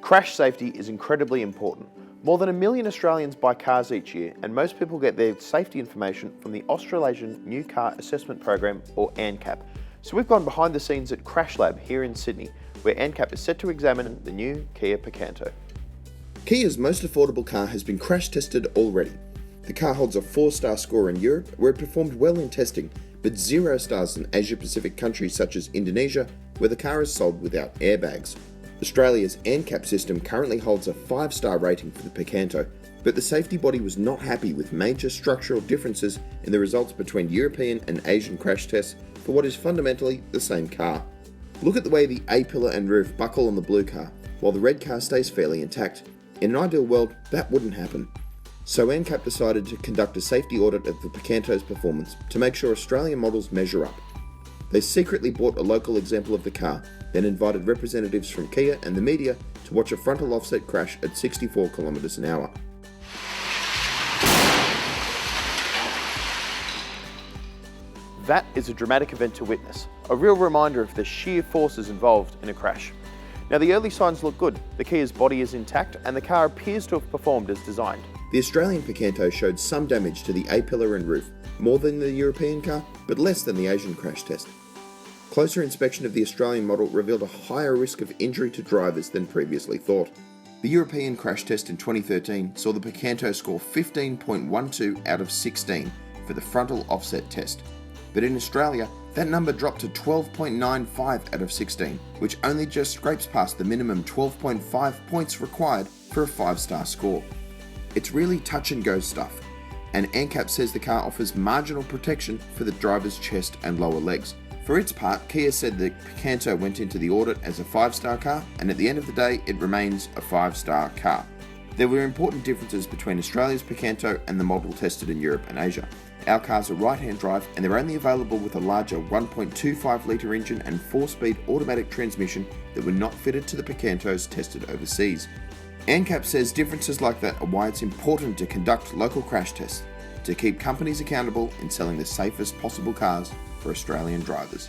Crash safety is incredibly important. More than 1 million Australians buy cars each year, and most people get their safety information from the Australasian New Car Assessment Program, or ANCAP. So we've gone behind the scenes at Crash Lab here in Sydney, where ANCAP is set to examine the new Kia Picanto. Kia's most affordable car has been crash tested already. The car holds a 4-star score in Europe, where it performed well in testing, but 0 stars in Asia-Pacific countries such as Indonesia, where the car is sold without airbags. Australia's ANCAP system currently holds a 5-star rating for the Picanto, but the safety body was not happy with major structural differences in the results between European and Asian crash tests for what is fundamentally the same car. Look at the way the A-pillar and roof buckle on the blue car, while the red car stays fairly intact. In an ideal world, that wouldn't happen. So ANCAP decided to conduct a safety audit of the Picanto's performance to make sure Australian models measure up. They secretly bought a local example of the car, then invited representatives from Kia and the media to watch a frontal offset crash at 64 kilometres an hour. That is a dramatic event to witness, a real reminder of the sheer forces involved in a crash. Now the early signs look good. The Kia's body is intact and the car appears to have performed as designed. The Australian Picanto showed some damage to the A-pillar and roof, more than the European car, but less than the Asian crash test. Closer inspection of the Australian model revealed a higher risk of injury to drivers than previously thought. The European crash test in 2013 saw the Picanto score 15.12 out of 16 for the frontal offset test. But in Australia, that number dropped to 12.95 out of 16, which only just scrapes past the minimum 12.5 points required for a 5-star score. It's really touch and go stuff, and ANCAP says the car offers marginal protection for the driver's chest and lower legs. For its part, Kia said the Picanto went into the audit as a 5-star car, and at the end of the day, it remains a 5-star car. There were important differences between Australia's Picanto and the model tested in Europe and Asia. Our cars are right-hand drive, and they're only available with a larger 1.25 litre engine and 4-speed automatic transmission that were not fitted to the Picantos tested overseas. ANCAP says differences like that are why it's important to conduct local crash tests to keep companies accountable in selling the safest possible cars for Australian drivers.